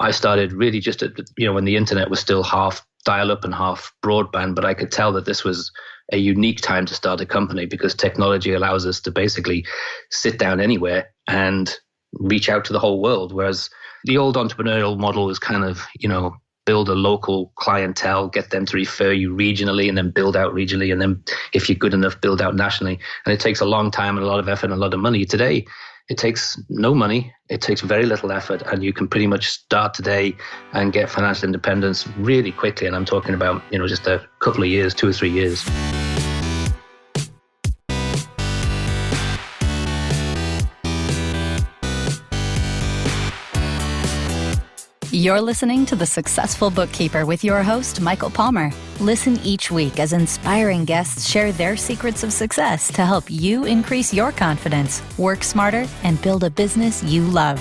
I started really just at, when the internet was still half dial-up and half broadband, but I could tell that this was a unique time to start a company because technology allows us to basically sit down anywhere and reach out to the whole world. Whereas the old entrepreneurial model was kind of, build a local clientele, get them to refer you regionally and then build out regionally. And then if you're good enough, build out nationally. And it takes a long time and a lot of effort and a lot of money. Today, it takes no money. It takes very little effort. And you can pretty much start today and get financial independence really quickly. And I'm talking about, just a couple of years, 2 or 3 years. You're listening to The Successful Bookkeeper with your host, Michael Palmer. Listen each week as inspiring guests share their secrets of success to help you increase your confidence, work smarter, and build a business you love.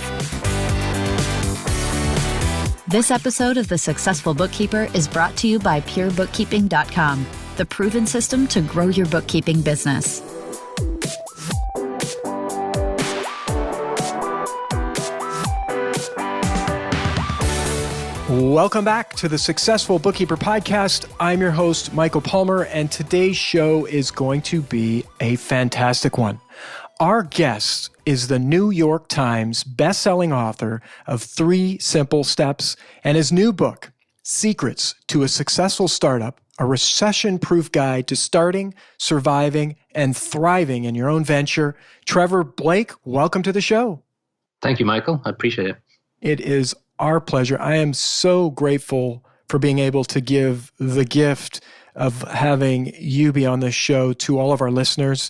This episode of The Successful Bookkeeper is brought to you by PureBookkeeping.com, the proven system to grow your bookkeeping business. Welcome back to the Successful Bookkeeper Podcast. I'm your host, Michael Palmer, and today's show is going to be a fantastic one. Our guest is the New York Times bestselling author of 3 Simple Steps and his new book, Secrets to a Successful Startup, a recession-proof guide to starting, surviving, and thriving in your own venture. Trevor Blake, welcome to the show. Thank you, Michael. I appreciate it. It is our pleasure. I am so grateful for being able to give the gift of having you be on this show to all of our listeners.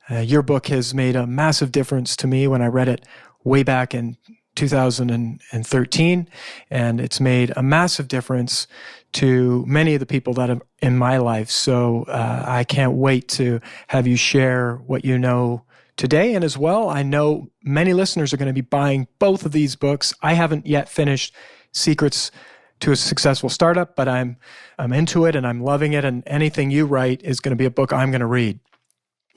Your book has made a massive difference to me when I read it way back in 2013, and it's made a massive difference to many of the people that are in my life. So I can't wait to have you share what you know today. And as well, I know many listeners are going to be buying both of these books. I haven't yet finished Secrets to a Successful Startup, but I'm into it and I'm loving it. And anything you write is going to be a book I'm going to read.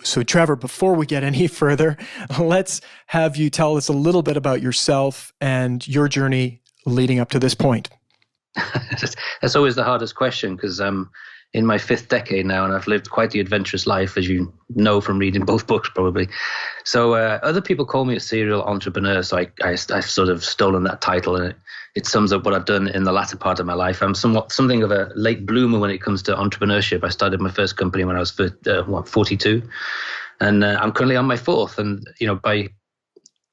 So Trevor, before we get any further, let's have you tell us a little bit about yourself and your journey leading up to this point. That's always the hardest question because I'm in my 5th decade now, and I've lived quite the adventurous life, as you know from reading both books probably. So other people call me a serial entrepreneur, so I've sort of stolen that title, and it sums up what I've done in the latter part of my life. I'm something of a late bloomer when it comes to entrepreneurship. I started my first company when I was 42, and I'm currently on my 4th. And by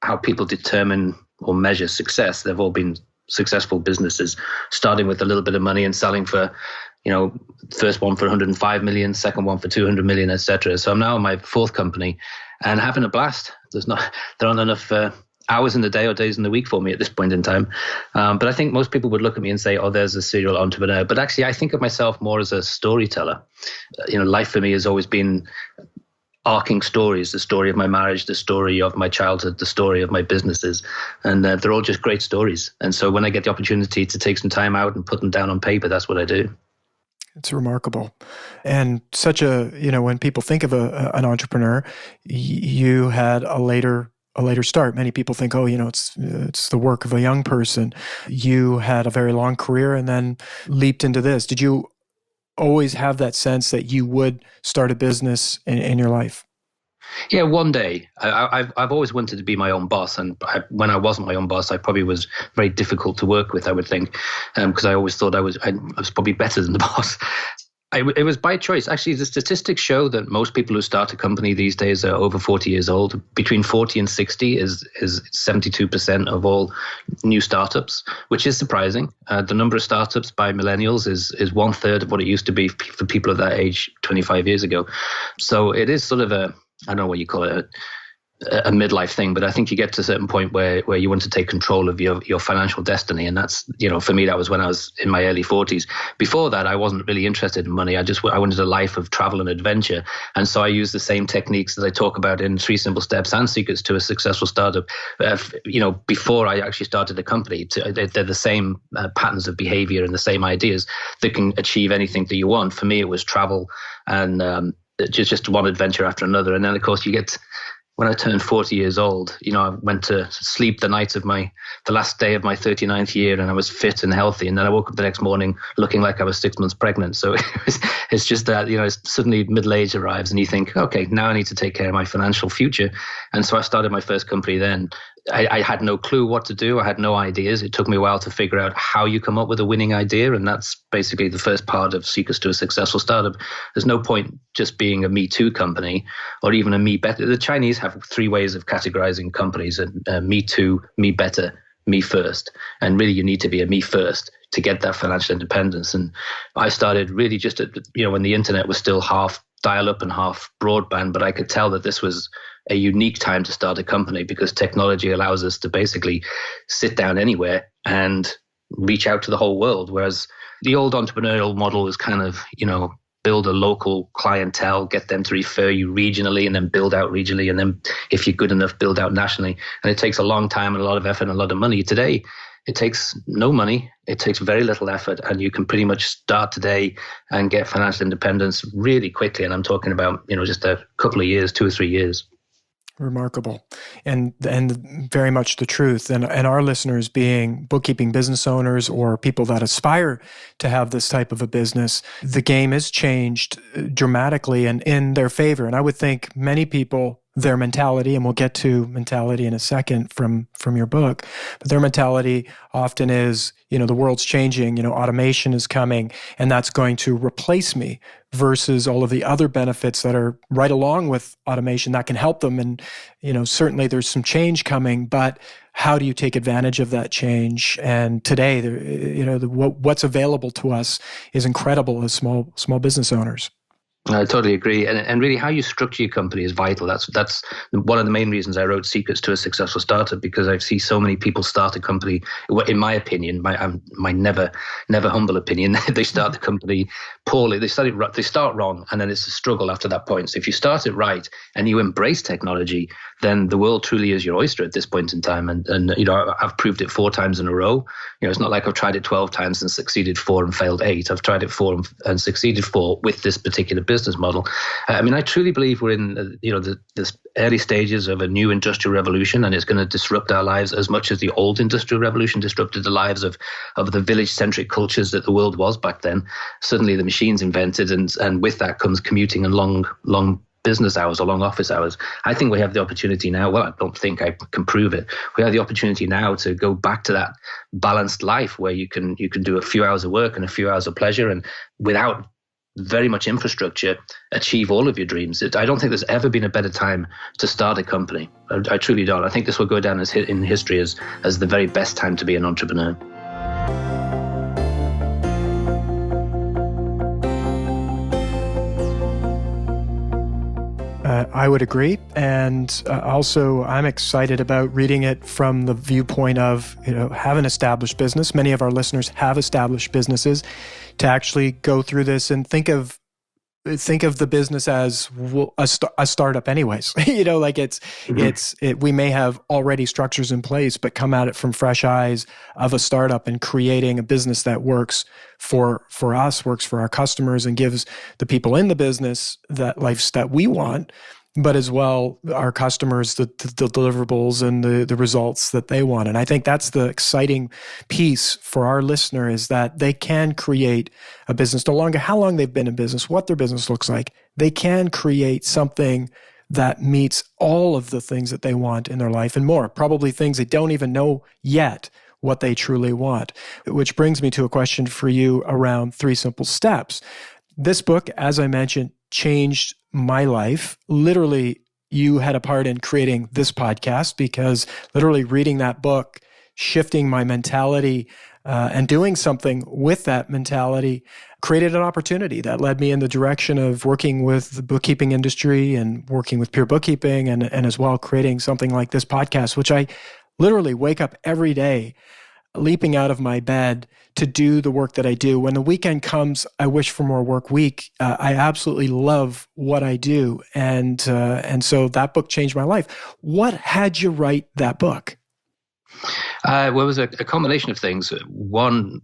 how people determine or measure success, they've all been successful businesses, starting with a little bit of money and selling for, first one for 105 million, second one for 200 million, etc. So I'm now on my 4th company and having a blast. There aren't enough hours in the day or days in the week for me at this point in time. But I think most people would look at me and say, oh, there's a serial entrepreneur. But actually, I think of myself more as a storyteller. Life for me has always been arcing stories, the story of my marriage, the story of my childhood, the story of my businesses. And they're all just great stories. And so when I get the opportunity to take some time out and put them down on paper, that's what I do. It's remarkable. And such when people think of an entrepreneur, you had a later start. Many people think, it's the work of a young person. You had a very long career and then leaped into this. Did you always have that sense that you would start a business in your life? Yeah, one day. I've always wanted to be my own boss, and when I wasn't my own boss, I probably was very difficult to work with, I would think, because I always thought I was probably better than the boss. It was by choice. Actually, the statistics show that most people who start a company these days are over 40 years old. Between 40 and 60 is 72% of all new startups, which is surprising. The number of startups by millennials is 1/3 of what it used to be for people of that age 25 years ago. So it is sort of I don't know what you call it, a midlife thing, but I think you get to a certain point where you want to take control of your financial destiny. And that's, for me, that was when I was in my early 40s. Before that, I wasn't really interested in money. I wanted a life of travel and adventure. And so I used the same techniques that I talk about in 3 Simple Steps and Secrets to a Successful Startup, before I actually started the company. They're the same patterns of behavior and the same ideas that can achieve anything that you want. For me, it was travel and just one adventure after another. And then, of course, you get when I turned 40 years old, I went to sleep the last day of my 39th year, and I was fit and healthy. And then I woke up the next morning looking like I was 6 months pregnant. So it's just that, suddenly middle age arrives and you think, okay, now I need to take care of my financial future. And so I started my first company then. I had no clue what to do. I had no ideas. It took me a while to figure out how you come up with a winning idea. And that's basically the first part of Secrets to a Successful Startup. There's no point just being a Me Too company or even a Me Better. The Chinese have 3 ways of categorizing companies: Me Too, Me Better, Me First. And really, you need to be a Me First to get that financial independence. And I started really just when the internet was still half dial-up and half broadband, but I could tell that this was a unique time to start a company because technology allows us to basically sit down anywhere and reach out to the whole world. Whereas the old entrepreneurial model is kind of, build a local clientele, get them to refer you regionally, and then build out regionally. And then if you're good enough, build out nationally. And it takes a long time and a lot of effort and a lot of money. Today, it takes no money. It takes very little effort, and you can pretty much start today and get financial independence really quickly. And I'm talking about, just a couple of years, 2 or 3 years. Remarkable, and very much the truth. And our listeners being bookkeeping business owners or people that aspire to have this type of a business, the game has changed dramatically and in their favor. And I would think many people, their mentality, and we'll get to mentality in a second from your book, but their mentality often is, the world's changing, automation is coming, and that's going to replace me, versus all of the other benefits that are right along with automation that can help them. And, certainly there's some change coming, but how do you take advantage of that change? And today, what's available to us is incredible as small business owners. I totally agree. And really how you structure your company is vital. That's one of the main reasons I wrote Secrets to a Successful Startup, because I see so many people start a company, in my opinion, my never humble opinion, they start the company poorly. They start wrong, and then it's a struggle after that point. So if you start it right and you embrace technology, then the world truly is your oyster at this point in time. And I've proved it 4 times in a row. It's not like I've tried it 12 times and succeeded 4 and failed 8. I've tried it 4 and succeeded 4 with this particular business model. I truly believe we're in the early stages of a new industrial revolution, and it's going to disrupt our lives as much as the old industrial revolution disrupted the lives of the village-centric cultures that the world was back then. Suddenly the machines invented, and with that comes commuting and long business hours or long office hours. I think we have the opportunity now. Well, I don't think I can prove it. We have the opportunity now to go back to that balanced life where you can do a few hours of work and a few hours of pleasure, and without very much infrastructure, achieve all of your dreams. I don't think there's ever been a better time to start a company. I truly don't. I think this will go down in history as the very best time to be an entrepreneur. I would agree. And also, I'm excited about reading it from the viewpoint of, have an established business. Many of our listeners have established businesses. To actually go through this and think of the business as a startup anyways. We may have already structures in place, but come at it from fresh eyes of a startup and creating a business that works for us, works for our customers, and gives the people in the business that life that we want, but as well our customers the deliverables and the results that they want. And I think that's the exciting piece for our listener, is that they can create a business, no longer how long they've been in business, what their business looks like. They can create something that meets all of the things that they want in their life and more, probably things they don't even know yet what they truly want. Which brings me to a question for you around 3 simple steps. This book, as I mentioned, changed my life. Literally, you had a part in creating this podcast, because literally reading that book, shifting my mentality and doing something with that mentality created an opportunity that led me in the direction of working with the bookkeeping industry and working with peer bookkeeping, and as well creating something like this podcast, which I literally wake up every day leaping out of my bed to do the work that I do. When the weekend comes, I wish for more work week. I absolutely love what I do. And so that book changed my life. What had you write that book? Well, it was a combination of things. One,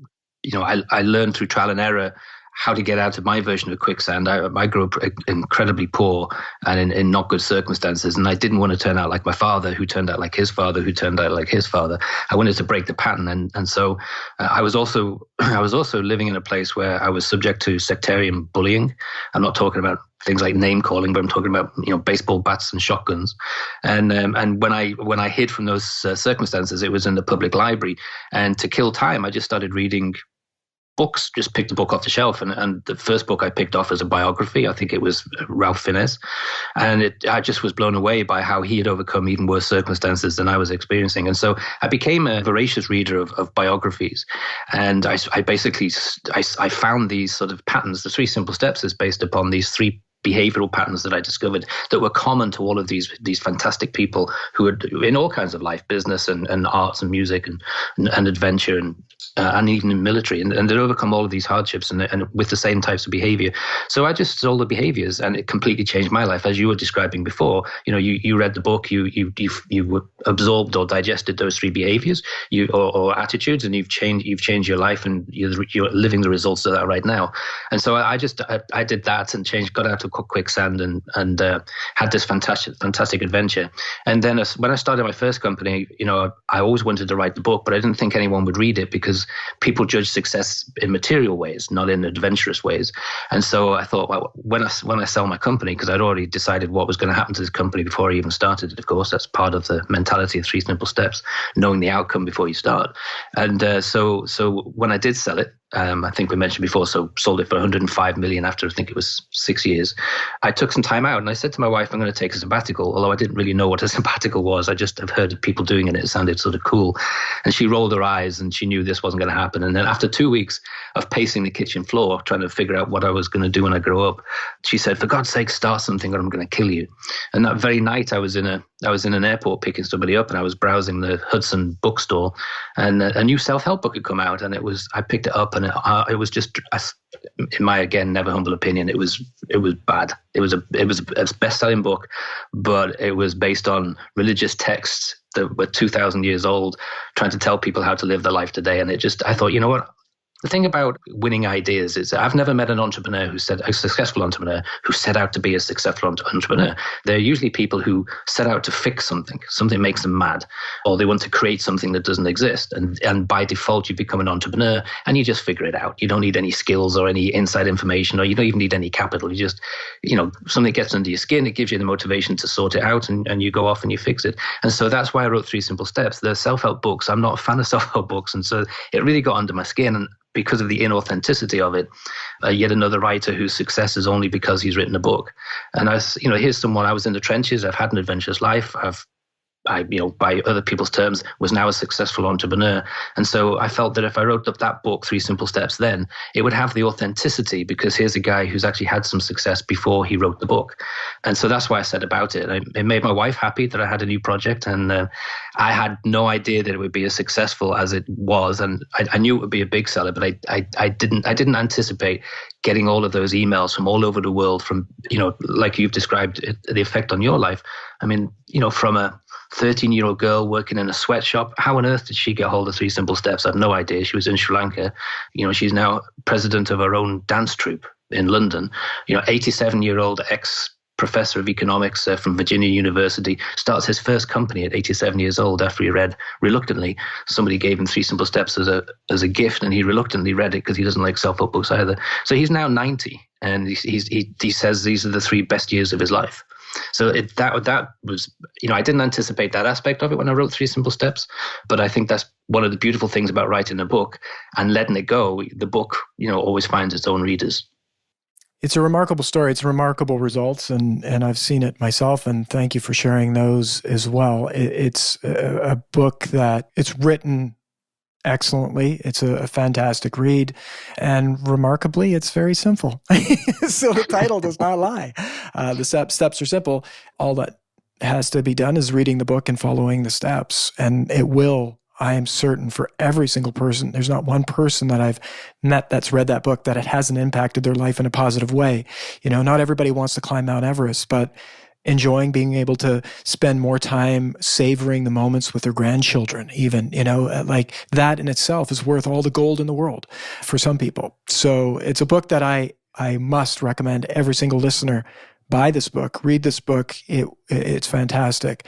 I learned through trial and error how to get out of my version of quicksand. I grew up incredibly poor and in not good circumstances, and I didn't want to turn out like my father, who turned out like his father, who turned out like his father. I wanted to break the pattern, and so I was also living in a place where I was subject to sectarian bullying. I'm not talking about things like name calling, but I'm talking about baseball bats and shotguns. And when I hid from those circumstances, it was in the public library. And to kill time, I just started reading books, just picked a book off the shelf. And the first book I picked off was a biography. I think it was Ralph Fiennes. And I just was blown away by how he had overcome even worse circumstances than I was experiencing. And so I became a voracious reader of biographies. And I found these sort of patterns. The 3 Simple Steps is based upon these 3 behavioral patterns that I discovered that were common to all of these fantastic people who had in all kinds of life, business and arts and music and adventure and even in military, and they'd overcome all of these hardships and with the same types of behavior. So I just stole the behaviors, and it completely changed my life. As you were describing before, you read the book, you absorbed or digested those 3 behaviors, or attitudes, and you've changed your life, and you're living the results of that right now. And so I did that and got out of quicksand and had this fantastic adventure. And then when I started my first company, I always wanted to write the book, but I didn't think anyone would read it because people judge success in material ways, not in adventurous ways. And so I thought, well, when I sell my company, because I'd already decided what was going to happen to this company before I even started it, of course, that's part of the mentality of 3 Simple Steps, knowing the outcome before you start. And so when I did sell it, I think we mentioned before, so sold it for 105 million after I think it was 6 years. I took some time out and I said to my wife, I'm going to take a sabbatical, although I didn't really know what a sabbatical was. I just have heard of people doing it. It sounded sort of cool. And she rolled her eyes and she knew this wasn't going to happen. And then after 2 weeks of pacing the kitchen floor, trying to figure out what I was going to do when I grow up, she said, for God's sake, start something or I'm going to kill you. And that very night I was in an airport picking somebody up, and I was browsing the Hudson bookstore, and a new self-help book had come out, and I picked it up, and it was just, in my, again, never humble opinion, it was bad. It was a best-selling book, but it was based on religious texts that were 2,000 years old, trying to tell people how to live their life today. And I thought, you know what? The thing about winning ideas is I've never met a successful entrepreneur who set out to be a successful entrepreneur. They're usually people who set out to fix something makes them mad, or they want to create something that doesn't exist. And by default, you become an entrepreneur and you just figure it out. You don't need any skills or any inside information, or you don't even need any capital. You just, something gets under your skin, it gives you the motivation to sort it out, and you go off and you fix it. And so that's why I wrote 3 Simple Steps. They're self-help books. I'm not a fan of self-help books. And so it really got under my skin. And because of the inauthenticity of it, yet another writer whose success is only because he's written a book. And here's someone, I was in the trenches, I've had an adventurous life, I, by other people's terms, was now a successful entrepreneur. And so I felt that if I wrote up that book, 3 Simple Steps, then it would have the authenticity, because here's a guy who's actually had some success before he wrote the book. And so that's why I set about it. It made my wife happy that I had a new project, and I had no idea that it would be as successful as it was. And I knew it would be a big seller, but I didn't anticipate getting all of those emails from all over the world, from, like you've described the effect on your life. I mean, from a 13-year-old girl working in a sweatshop. How on earth did she get hold of 3 Simple Steps? I have no idea. She was in Sri Lanka. She's now president of her own dance troupe in London. 87-year-old ex-professor of economics from Virginia University starts his first company at 87 years old after he read, reluctantly, somebody gave him 3 Simple Steps as a gift, and he reluctantly read it because he doesn't like self-help books either. So he's now 90, and he says these are the 3 best years of his life. So that was, I didn't anticipate that aspect of it when I wrote 3 Simple Steps, but I think that's one of the beautiful things about writing a book and letting it go. The book, always finds its own readers. It's a remarkable story. It's remarkable results, and I've seen it myself, and thank you for sharing those as well. It's a book that it's written excellently. It's a fantastic read, and remarkably, it's very simple. So the title does not lie. The steps are simple. All that has to be done is reading the book and following the steps, and it will, I am certain, for every single person. There's not one person that I've met that's read that book that it hasn't impacted their life in a positive way. Not everybody wants to climb Mount Everest, but enjoying being able to spend more time savoring the moments with their grandchildren, even, like that in itself is worth all the gold in the world for some people. So it's a book that I must recommend every single listener buy this book, read this book. It's fantastic.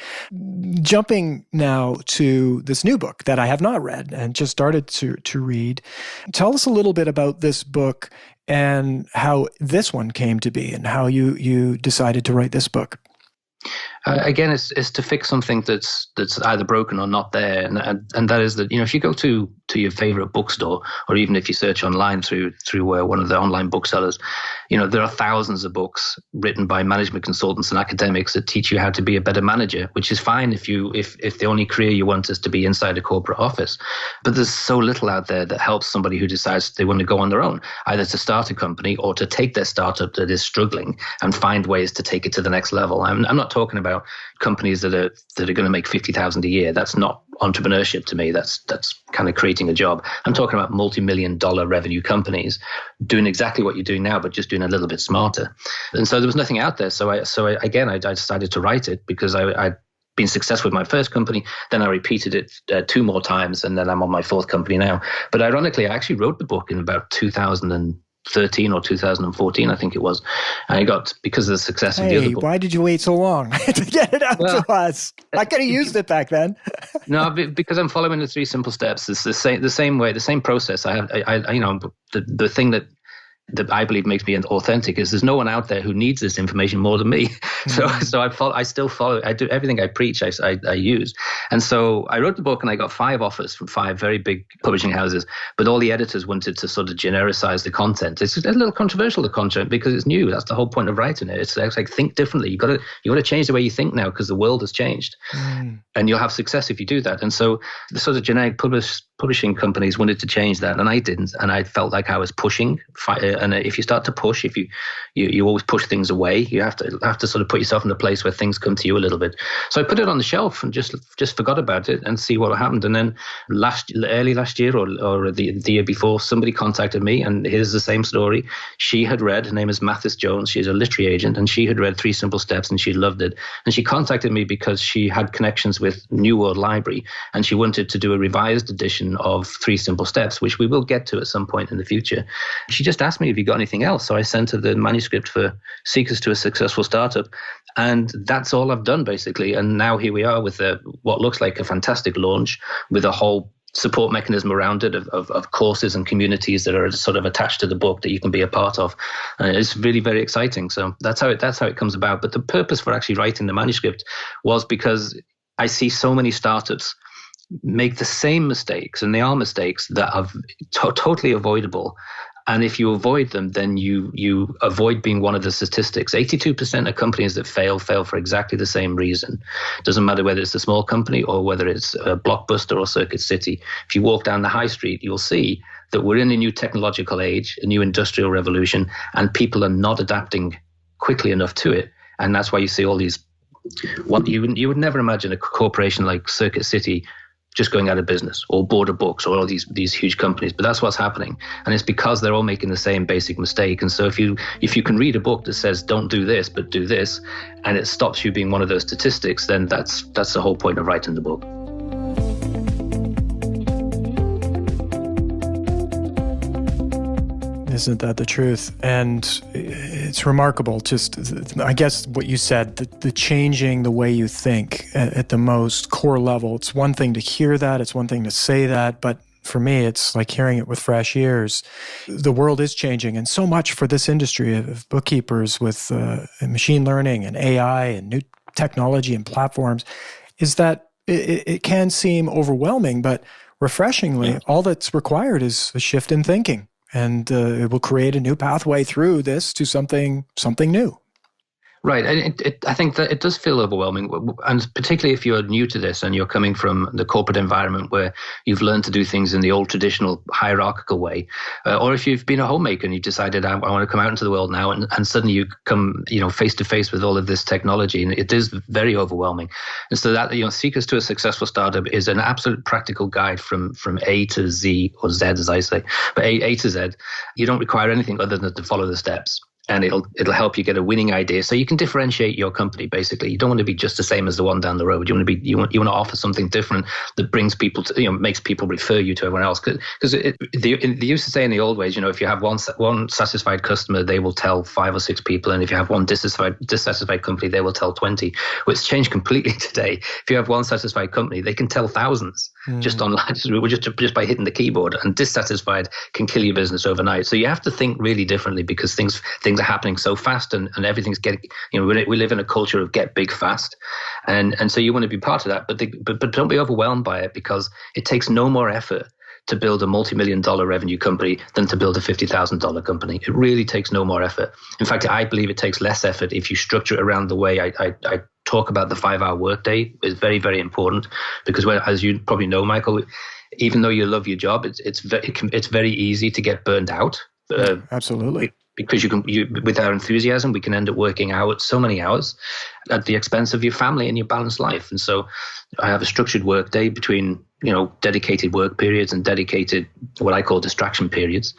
Jumping now to this new book that I have not read and just started to read. Tell us a little bit about this book and how this one came to be and how you decided to write this book. Again, it's to fix something that's either broken or not there, and that is that if you go to your favorite bookstore, or even if you search online through one of the online booksellers, there are thousands of books written by management consultants and academics that teach you how to be a better manager, which is fine if the only career you want is to be inside a corporate office. But there's so little out there that helps somebody who decides they want to go on their own, either to start a company or to take their startup that is struggling and find ways to take it to the next level. I'm not talking about companies that are going to make $50,000 a year. That's not entrepreneurship to me. That's kind of creating a job. I'm talking about multi-million-dollar revenue companies doing exactly what you're doing now, but just doing a little bit smarter. And so there was nothing out there. So I decided to write it because I'd been successful with my first company. Then I repeated it 2 more times, and then I'm on my 4th company now. But ironically, I actually wrote the book in about 2013 or 2014, I think it was. And I got, because of the success of the other book. Why did you wait so long to get it out to us? I could have used it back then. No, because I'm following the 3 simple steps. It's the same way, the same process. I have, the thing that I believe makes me authentic is there's no one out there who needs this information more than me. Mm-hmm. So I still follow. I do everything I preach. I use. And so I wrote the book, and I got 5 offers from 5 very big publishing houses. But all the editors wanted to sort of genericize the content. It's a little controversial, the content, because it's new. That's the whole point of writing it. It's like think differently. You got to change the way you think now because the world has changed, and you'll have success if you do that. And so the sort of generic publishing companies wanted to change that, and I didn't. And I felt like I was pushing. And if you start to push, if you always push things away, you have to sort of put yourself in a place where things come to you a little bit. So I put it on the shelf and just forgot about it and see what happened. And then early last year or the year before, somebody contacted me, and here's the same story. She had read, her name is Mathis Jones, she's a literary agent, and she had read 3 Simple Steps and she loved it. And she contacted me because she had connections with New World Library, and she wanted to do a revised edition of 3 Simple Steps, which we will get to at some point in the future. She just asked me, have you got anything else? So I sent her the manuscript for Secrets to a Successful Startup, and that's all I've done basically. And now here we are with what looks like a fantastic launch with a whole support mechanism around it of courses and communities that are sort of attached to the book that you can be a part of. It's really very exciting. So that's how it comes about. But the purpose for actually writing the manuscript was because I see so many startups make the same mistakes, and they are mistakes that are totally avoidable. And if you avoid them, then you avoid being one of the statistics. 82% of companies that fail for exactly the same reason. Doesn't matter whether it's a small company or whether it's a Blockbuster or Circuit City. If you walk down the high street, you'll see that we're in a new technological age, a new industrial revolution, and people are not adapting quickly enough to it. And that's why you see all these, what you would never imagine a corporation like Circuit City just going out of business, or Border Books, or all these huge companies. But that's what's happening, and it's because they're all making the same basic mistake. And so if you can read a book that says don't do this but do this, and it stops you being one of those statistics, then that's the whole point of writing the book. Isn't that the truth? And it's remarkable. Just, I guess what you said, the changing the way you think at the most core level. It's one thing to hear that. It's one thing to say that. But for me, it's like hearing it with fresh ears. The world is changing, and so much for this industry of bookkeepers with machine learning and AI and new technology and platforms is that it can seem overwhelming, but refreshingly, all that's required is a shift in thinking. And it will create a new pathway through this to something new. Right. And I think that it does feel overwhelming, and particularly if you're new to this and you're coming from the corporate environment where you've learned to do things in the old traditional hierarchical way, or if you've been a homemaker and you've decided I want to come out into the world now, and suddenly you come face to face with all of this technology, and it is very overwhelming. And so that Secrets to a Successful Startup is an absolute practical guide from A to Z, or Z as I say, but A to Z. You don't require anything other than to follow the steps. and it'll help you get a winning idea. So you can differentiate your company. Basically, you don't want to be just the same as the one down the road. You want to offer something different that brings people to, makes people refer you to everyone else. Because they used to say in the old ways, if you have one satisfied customer, they will tell 5 or 6 people, and if you have one dissatisfied company, they will tell 20. Well, it's changed completely today. If you have one satisfied company, they can tell thousands just online, just by hitting the keyboard. And dissatisfied can kill your business overnight. So you have to think really differently, because things are happening so fast, and everything's getting, we live in a culture of get big fast, and so you want to be part of that, but don't be overwhelmed by it, because it takes no more effort to build a multi-million-dollar revenue company than to build a $50,000 company. It really takes no more effort. In fact, I believe it takes less effort if you structure it around the way I talk about the 5-hour workday. Is very, very important, because as you probably know, Michael, even though you love your job, it's very easy to get burned out. Absolutely. Because with our enthusiasm, we can end up working out so many hours at the expense of your family and your balanced life. And so I have a structured work day between, dedicated work periods and dedicated, what I call distraction periods.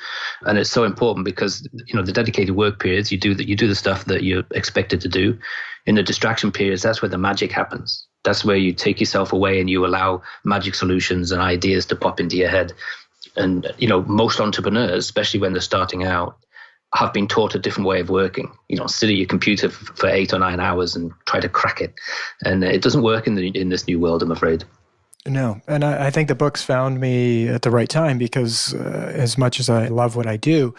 And it's so important because, the dedicated work periods, you do the stuff that you're expected to do. In the distraction periods, that's where the magic happens. That's where you take yourself away and you allow magic solutions and ideas to pop into your head. And, most entrepreneurs, especially when they're starting out, have been taught a different way of working. Sit at your computer for 8 or 9 hours and try to crack it. And it doesn't work in this new world, I'm afraid. No. And I think the books found me at the right time, because as much as I love what I do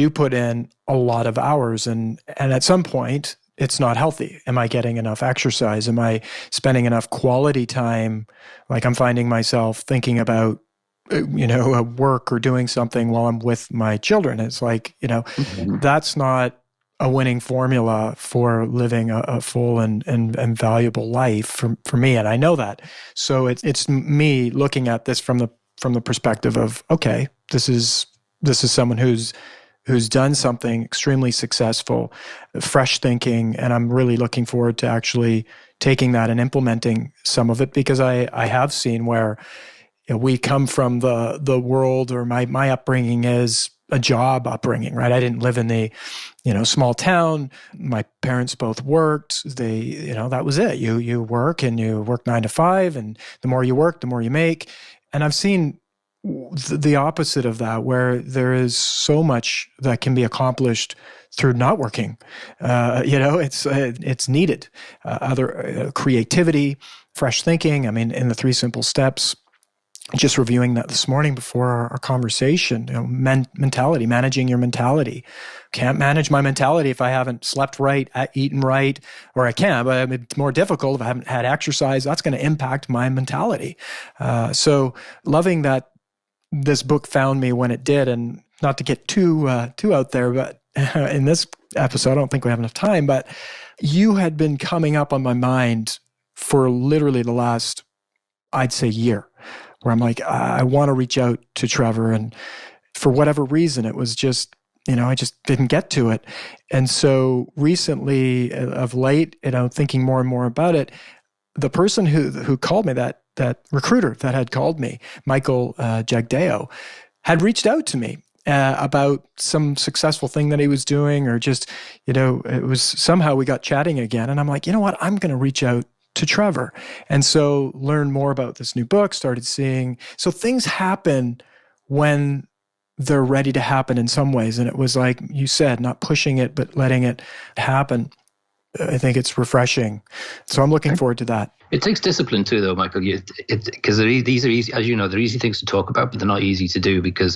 put in a lot of hours. And at some point, it's not healthy. Am I getting enough exercise? Am I spending enough quality time? Like, I'm finding myself thinking about work or doing something while I'm with my children. It's like, that's not a winning formula for living a full and valuable life for me. And I know that. So it's me looking at this from the perspective of, okay, this is someone who's done something extremely successful, fresh thinking, and I'm really looking forward to actually taking that and implementing some of it, because I have seen where we come from the world, or my upbringing is a job upbringing, right? I didn't live in the, small town. My parents both worked. That was it. You work, and you work 9 to 5, and the more you work, the more you make. And I've seen the opposite of that, where there is so much that can be accomplished through not working. It's needed. Other creativity, fresh thinking. I mean, in the 3 simple steps, just reviewing that this morning before our conversation, mentality, managing your mentality. Can't manage my mentality if I haven't slept right, eaten right, or I can, but it's more difficult if I haven't had exercise. That's going to impact my mentality. So loving that this book found me when it did, and not to get too out there, but in this episode, I don't think we have enough time, but you had been coming up on my mind for literally the last, I'd say, year, where I'm like, I want to reach out to Trevor. And for whatever reason, it was just, I just didn't get to it. And so recently, of late, thinking more and more about it, the person who called me, that recruiter that had called me, Michael Jagdeo, had reached out to me about some successful thing that he was doing, or just, it was somehow we got chatting again. And I'm like, you know what, I'm going to reach out to Trevor. And so learned more about this new book, started seeing, so things happen when they're ready to happen in some ways. And it was like you said, not pushing it, but letting it happen. I think it's refreshing. So I'm looking forward to that. It takes discipline too, though, Michael, because these are easy, as you know, they're easy things to talk about, but they're not easy to do, because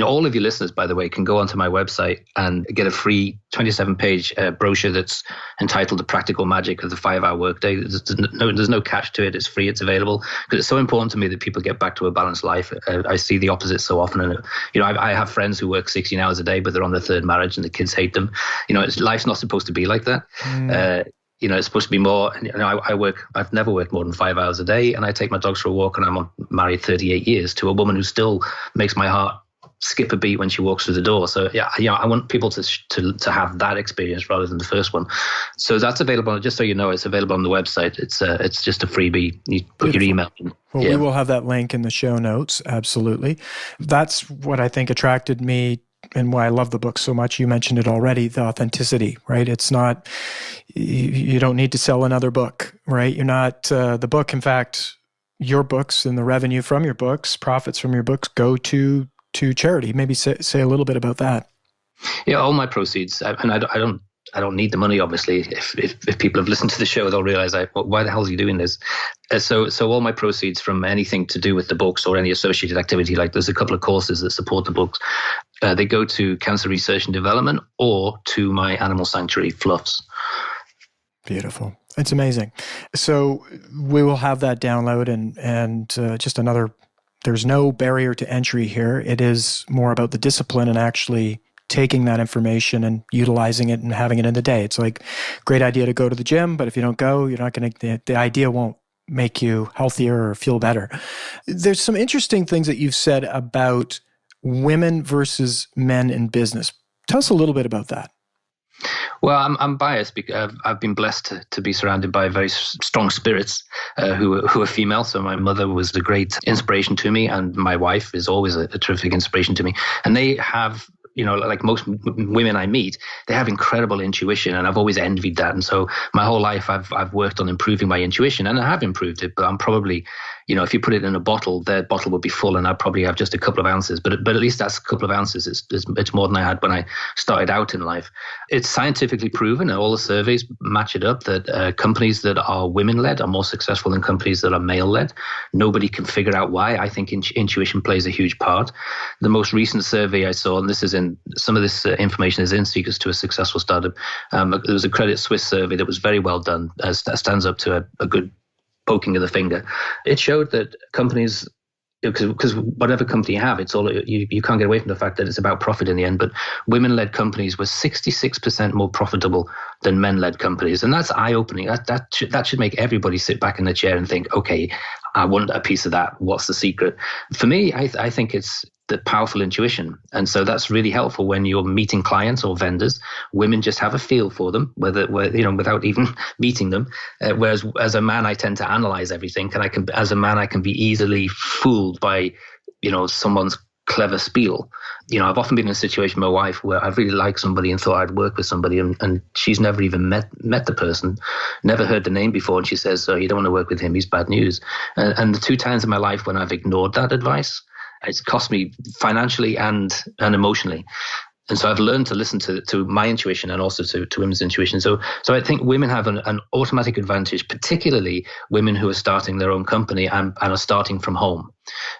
all of your listeners, by the way, can go onto my website and get a free 27-page brochure that's entitled The Practical Magic of the 5-Hour Workday. There's no catch to it. It's free. It's available, because it's so important to me that people get back to a balanced life. I see the opposite so often. And, I have friends who work 16 hours a day, but they're on their 3rd marriage and the kids hate them. Life's not supposed to be like that. It's supposed to be more. I've never worked more than 5 hours a day, and I take my dogs for a walk, and I'm married 38 years to a woman who still makes my heart skip a beat when she walks through the door. So I want people to have that experience rather than the first one. So that's available. Just so you know, it's available on the website. It's just a freebie. You put your email in. Well, we will have that link in the show notes. Absolutely. That's what I think attracted me and why I love the book so much, you mentioned it already, the authenticity, right? It's not, you don't need to sell another book, right? You're not, the book, in fact, your books and the revenue from your books, profits from your books go to charity. Maybe say a little bit about that. Yeah, all my proceeds, and I don't need the money, obviously. If people have listened to the show, they'll realize, why the hell are you doing this? So all my proceeds from anything to do with the books or any associated activity, like there's a couple of courses that support the books, they go to cancer research and development or to my animal sanctuary, Fluffs. Beautiful. It's amazing. So we will have that download and just another, there's no barrier to entry here. It is more about the discipline and actually taking that information and utilizing it and having it in the day. It's like, great idea to go to the gym, but if you don't go, you're not going to, the idea won't make you healthier or feel better. There's some interesting things that you've said about women versus men in business. Tell us a little bit about that. Well, I'm biased because I've been blessed to be surrounded by very strong spirits who are female. So my mother was a great inspiration to me, and my wife is always a terrific inspiration to me. And they have, like most women I meet, they have incredible intuition, and I've always envied that. And so my whole life I've worked on improving my intuition, and I have improved it, but I'm probably, if you put it in a bottle, their bottle would be full and I'd probably have just a couple of ounces, but at least that's a couple of ounces. It's more than I had when I started out in life. It's scientifically proven, and all the surveys match it up, that companies that are women-led are more successful than companies that are male-led. Nobody can figure out why. I think intuition plays a huge part. The most recent survey I saw, and some of this information is in Secrets to a Successful Startup. There was a Credit Suisse survey that was very well done, stands up to a good poking of the finger. It showed that companies, because whatever company you have, it's all, you can't get away from the fact that it's about profit in the end, but women-led companies were 66% more profitable than men-led companies. And that's eye-opening. That should make everybody sit back in the chair and think, okay, I want a piece of that. What's the secret? For me, I think it's the powerful intuition. And so that's really helpful when you're meeting clients or vendors. Women just have a feel for them, without even meeting them. Whereas as a man, I tend to analyze everything. And as a man, I can be easily fooled by, someone's clever spiel. I've often been in a situation with my wife where I really like somebody and thought I'd work with somebody, and she's never even met the person, never heard the name before. And she says, you don't want to work with him, he's bad news. And the two times in my life when I've ignored that advice, it's cost me financially and emotionally. And so I've learned to listen to my intuition and also to women's intuition. So I think women have an automatic advantage, particularly women who are starting their own company and are starting from home,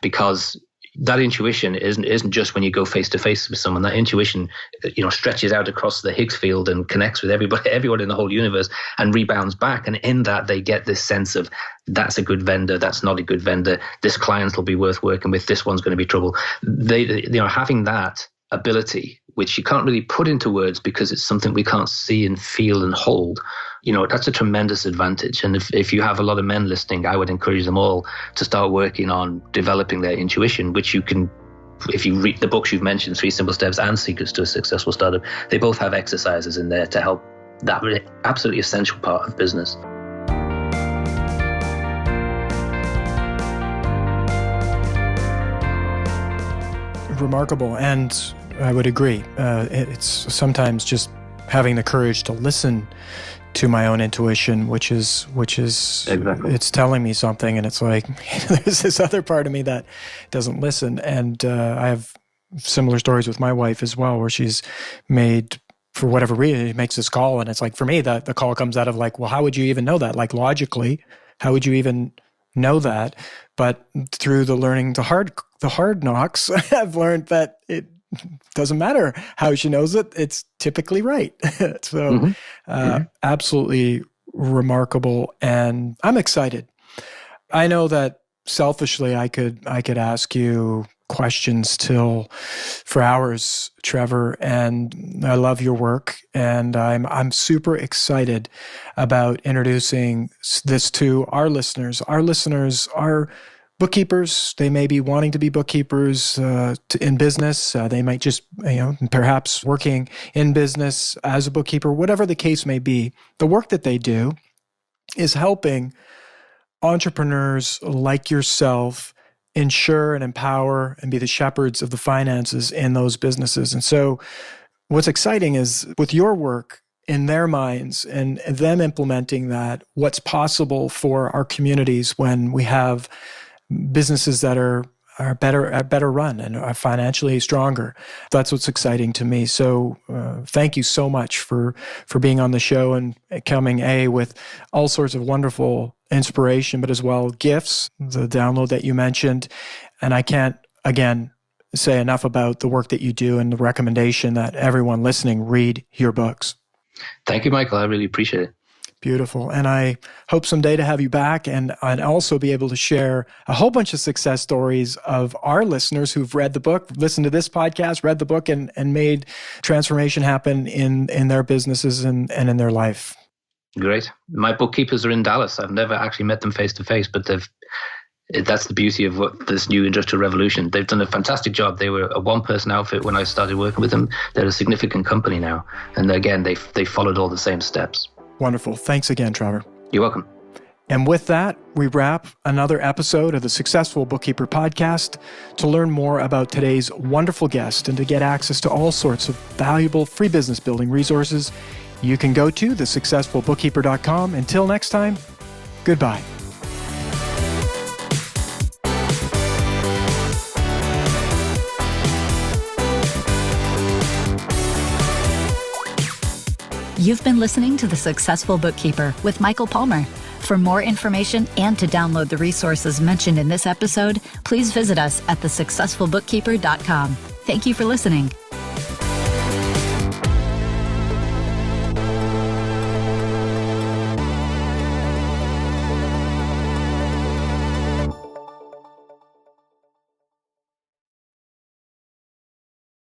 because that intuition isn't just when you go face to face with someone. That intuition, stretches out across the Higgs field and connects with everyone in the whole universe and rebounds back. And in that, they get this sense of, that's a good vendor, that's not a good vendor. This client will be worth working with. This one's going to be trouble. Having that ability, which you can't really put into words because it's something we can't see and feel and hold, that's a tremendous advantage. And if you have a lot of men listening, I would encourage them all to start working on developing their intuition, which you can, if you read the books you've mentioned, 3 Simple Steps and Secrets to a Successful Startup, they both have exercises in there to help that really absolutely essential part of business. Remarkable. And I would agree. It's sometimes just having the courage to listen to my own intuition, which is exactly. It's telling me something, and it's like there's this other part of me that doesn't listen. And I have similar stories with my wife as well, where she's made, for whatever reason, she makes this call, and it's like, for me, the call comes out of like, well, how would you even know that? Like, logically, how would you even know that? But through the learning the hard knocks, I've learned that it doesn't matter how she knows it. It's typically right. So absolutely remarkable. And I'm excited. I know that selfishly I could ask you questions for hours, Trevor, and I love your work, and I'm super excited about introducing this to our listeners. Our listeners are bookkeepers. They may be wanting to be bookkeepers in business. They might just, perhaps working in business as a bookkeeper, whatever the case may be. The work that they do is helping entrepreneurs like yourself ensure and empower and be the shepherds of the finances in those businesses. And so what's exciting is with your work in their minds and them implementing that, what's possible for our communities when we have businesses that are better run and are financially stronger. That's what's exciting to me. So thank you so much for being on the show and coming with all sorts of wonderful inspiration, but as well gifts, the download that you mentioned. And I can't, again, say enough about the work that you do and the recommendation that everyone listening read your books. Thank you, Michael. I really appreciate it. Beautiful. And I hope someday to have you back and also be able to share a whole bunch of success stories of our listeners who've read the book, listened to this podcast, read the book, and made transformation happen in their businesses and in their life. Great. My bookkeepers are in Dallas. I've never actually met them face to face, but that's the beauty of this new industrial revolution. They've done a fantastic job. They were a one-person outfit when I started working with them. They're a significant company now. And again, they followed all the same steps. Wonderful. Thanks again, Trevor. You're welcome. And with that, we wrap another episode of the Successful Bookkeeper podcast. To learn more about today's wonderful guest and to get access to all sorts of valuable free business building resources, you can go to thesuccessfulbookkeeper.com. Until next time, goodbye. You've been listening to The Successful Bookkeeper with Michael Palmer. For more information and to download the resources mentioned in this episode, please visit us at thesuccessfulbookkeeper.com. Thank you for listening.